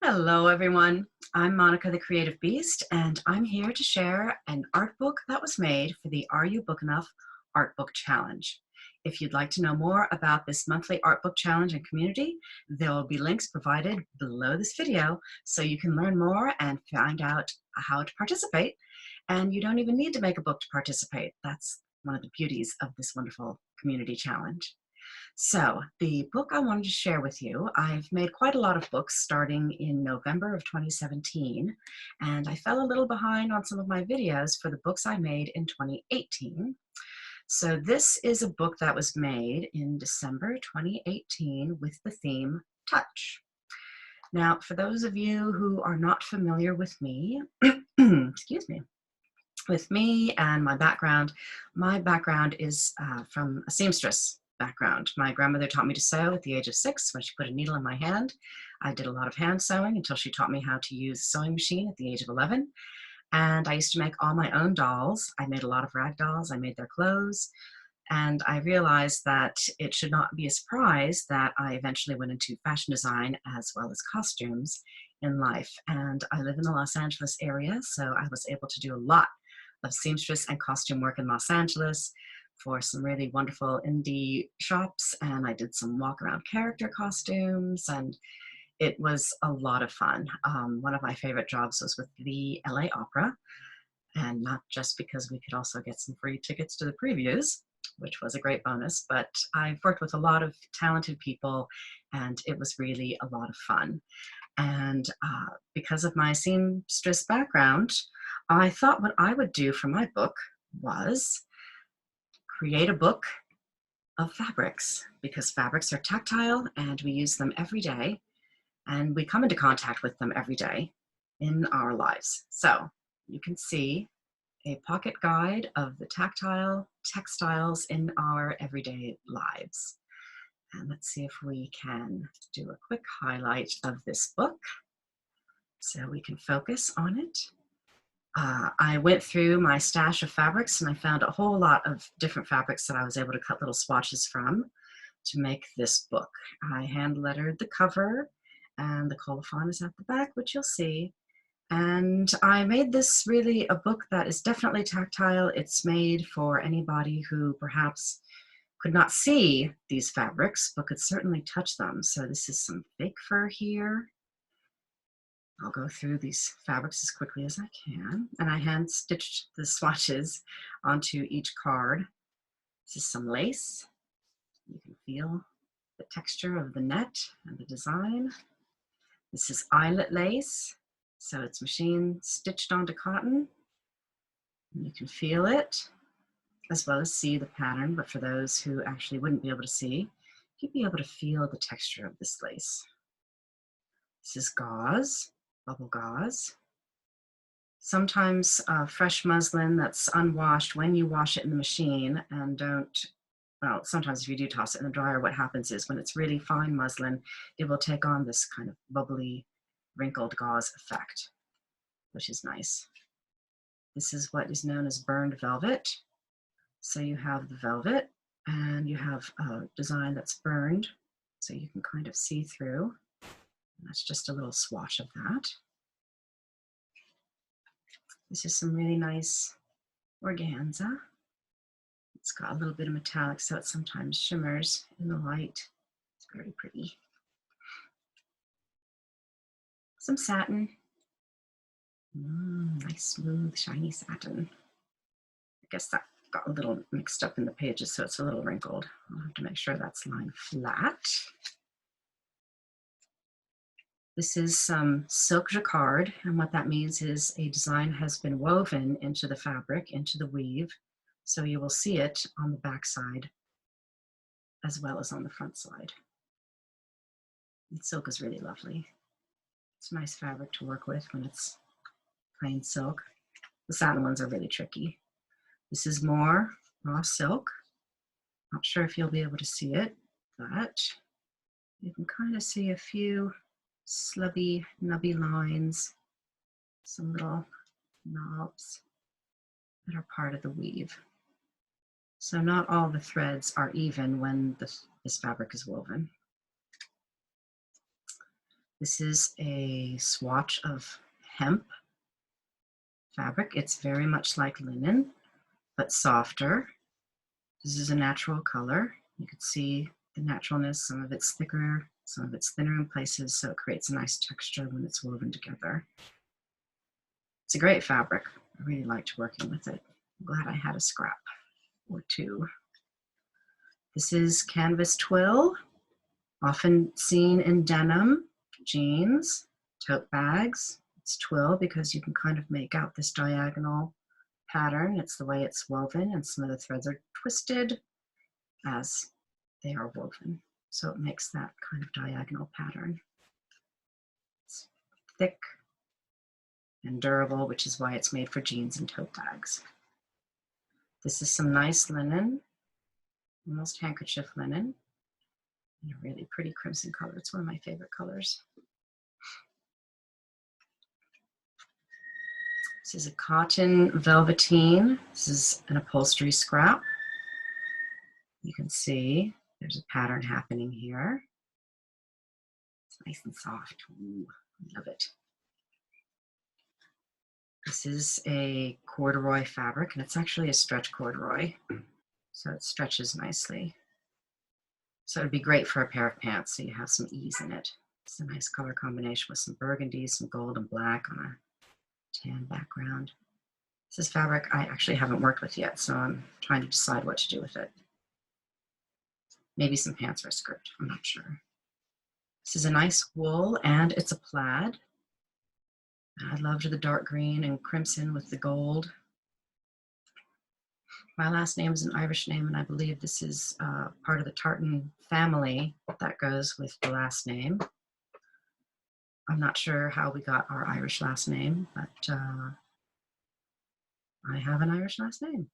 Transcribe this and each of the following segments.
Hello, everyone. I'm Monica the Creative Beast, and I'm here to share an art book that was made for the Are You Book Enough Art Book Challenge. If you'd like to know more about this monthly art book challenge and community, there will be links provided below this video so you can learn more and find out how to participate. And you don't even need to make a book to participate. That's one of the beauties of this wonderful community challenge. So the book I wanted to share with you, I've made quite a lot of books starting in November of 2017, and I fell a little behind on some of my videos for the books I made in 2018. So this is a book that was made in December 2018 with the theme Touch. Now, for those of you who are not familiar with me, excuse me, with me and my background is from a seamstress background. My grandmother taught me to sew at the age of 6 when she put a needle in my hand. I did a lot of hand sewing until she taught me how to use a sewing machine at the age of 11. And I used to make all my own dolls. I made a lot of rag dolls. I made their clothes. And I realized that it should not be a surprise that I eventually went into fashion design as well as costumes in life. And I live in the Los Angeles area, so I was able to do a lot of seamstress and costume work in Los Angeles for some really wonderful indie shops, and I did some walk around character costumes, and it was a lot of fun. One of my favorite jobs was with the LA Opera, and not just because we could also get some free tickets to the previews, which was a great bonus, but I've worked with a lot of talented people, and it was really a lot of fun. And because of my seamstress background, I thought what I would do for my book was create a book of fabrics, because fabrics are tactile and we use them every day and we come into contact with them every day in our lives. So you can see a pocket guide of the tactile textiles in our everyday lives. And let's see if we can do a quick highlight of this book so we can focus on it. I went through my stash of fabrics and I found a whole lot of different fabrics that I was able to cut little swatches from to make this book. I hand lettered the cover and the colophon is at the back, which you'll see. And I made this really a book that is definitely tactile. It's made for anybody who perhaps could not see these fabrics, but could certainly touch them. So this is some fake fur here. I'll go through these fabrics as quickly as I can, and I hand stitched the swatches onto each card. This is some lace. You can feel the texture of the net and the design. This is eyelet lace, so it's machine stitched onto cotton. And you can feel it as well as see the pattern, but for those who actually wouldn't be able to see, you'd be able to feel the texture of this lace. This is gauze. Bubble gauze. Sometimes fresh muslin that's unwashed, when you wash it in the machine and well, sometimes if you do toss it in the dryer, what happens is when it's really fine muslin, it will take on this kind of bubbly, wrinkled gauze effect, which is nice. This is what is known as burned velvet. So you have the velvet and you have a design that's burned, so you can kind of see through. That's just a little swatch of that. This is some really nice organza. It's got a little bit of metallic, so it sometimes shimmers in the light. It's very pretty. Some satin. Nice, smooth, shiny satin. I guess that got a little mixed up in the pages, so it's a little wrinkled. I'll have to make sure that's lying flat. This is some silk jacquard, and what that means is a design has been woven into the fabric, into the weave, so you will see it on the back side as well as on the front side. The silk is really lovely. It's a nice fabric to work with when it's plain silk. The satin ones are really tricky. This is more raw silk. Not sure if you'll be able to see it, but you can kind of see a few slubby, nubby lines, some little knobs that are part of the weave. So not all the threads are even when this fabric is woven. This is a swatch of hemp fabric. It's very much like linen, but softer. This is a natural color. You can see the naturalness. Some of it's thicker, some of it's thinner in places, so it creates a nice texture when it's woven together. It's a great fabric. I really liked working with it. I'm glad I had a scrap or two. This is canvas twill, often seen in denim, jeans, tote bags. It's twill because you can kind of make out this diagonal pattern. It's the way it's woven, and some of the threads are twisted as they are woven. So it makes that kind of diagonal pattern. It's thick and durable, which is why it's made for jeans and tote bags. This is some nice linen, almost handkerchief linen, in a really pretty crimson color. It's one of my favorite colors. This is a cotton velveteen. This is an upholstery scrap. You can see there's a pattern happening here. It's nice and soft. Ooh, I love it. This is a corduroy fabric, and it's actually a stretch corduroy, so it stretches nicely. So it'd be great for a pair of pants, so you have some ease in it. It's a nice color combination with some burgundy, some gold and black on a tan background. This is fabric I actually haven't worked with yet, so I'm trying to decide what to do with it. Maybe some pants or a skirt, I'm not sure. This is a nice wool, and it's a plaid. I loved the dark green and crimson with the gold. My last name is an Irish name, and I believe this is part of the tartan family that goes with the last name. I'm not sure how we got our Irish last name, but I have an Irish last name.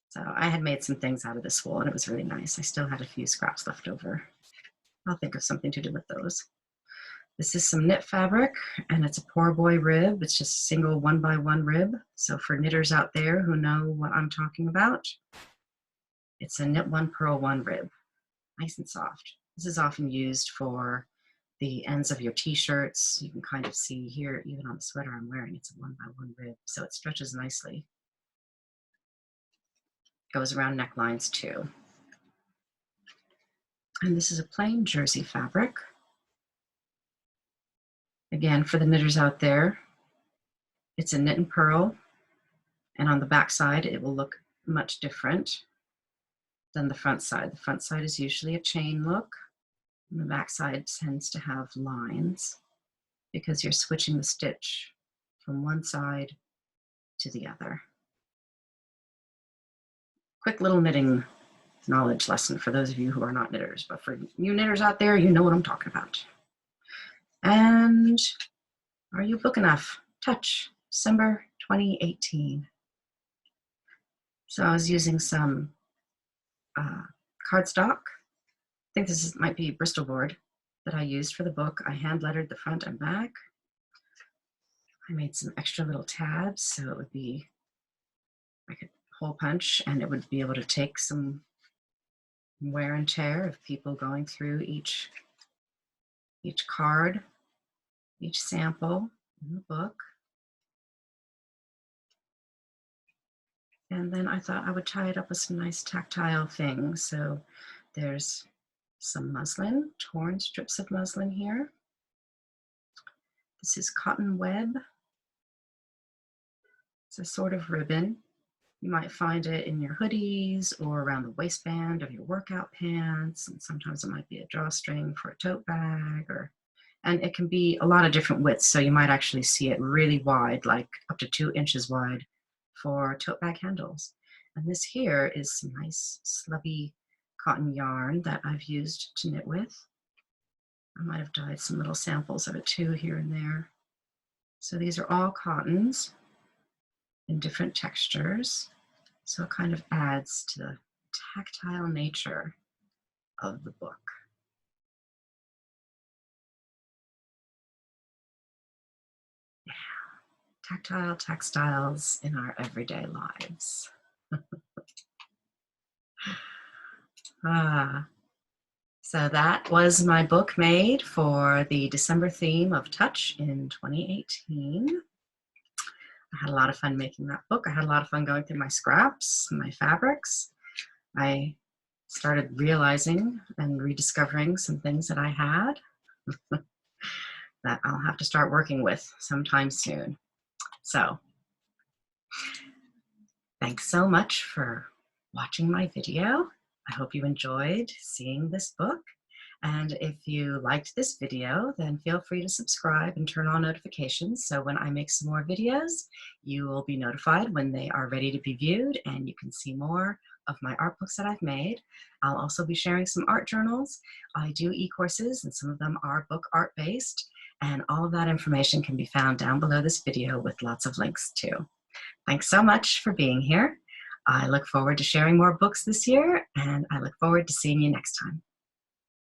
So I had made some things out of this wool, and it was really nice. I still had a few scraps left over. I'll think of something to do with those. This is some knit fabric, and it's a poor boy rib. It's just a single 1x1 rib. So for knitters out there who know what I'm talking about, it's a knit one, purl one rib, nice and soft. This is often used for the ends of your t-shirts. You can kind of see here, even on the sweater I'm wearing, it's a 1x1 rib, so it stretches nicely. Goes around necklines too. And this is a plain jersey fabric. Again, for the knitters out there, it's a knit and purl, and on the back side, it will look much different than the front side. The front side is usually a chain look, and the back side tends to have lines because you're switching the stitch from one side to the other. Quick little knitting knowledge lesson for those of you who are not knitters, but for you knitters out there, you know what I'm talking about. And Are You Book Enough? Touch, December 2018. So I was using some cardstock. I think this might be Bristol board that I used for the book. I hand lettered the front and back. I made some extra little tabs, so it would be like a hole punch, and it would be able to take some wear and tear of people going through each card, each sample in the book. And then I thought I would tie it up with some nice tactile things. So there's some muslin, torn strips of muslin here. This is cotton web. It's a sort of ribbon. You might find it in your hoodies or around the waistband of your workout pants, and sometimes it might be a drawstring for a tote bag, and it can be a lot of different widths, so you might actually see it really wide, like up to 2 inches wide for tote bag handles. And this here is some nice slubby cotton yarn that I've used to knit with. I might have dyed some little samples of it too here and there. So these are all cottons in different textures. So it kind of adds to the tactile nature of the book. Yeah, tactile textiles in our everyday lives. So that was my book made for the December theme of Touch in 2018. I had a lot of fun making that book. I had a lot of fun going through my scraps, my fabrics. I started realizing and rediscovering some things that I had that I'll have to start working with sometime soon. So thanks so much for watching my video. I hope you enjoyed seeing this book. And if you liked this video, then feel free to subscribe and turn on notifications so when I make some more videos, you will be notified when they are ready to be viewed and you can see more of my art books that I've made. I'll also be sharing some art journals. I do e-courses and some of them are book art based, and all of that information can be found down below this video with lots of links too. Thanks so much for being here. I look forward to sharing more books this year, and I look forward to seeing you next time.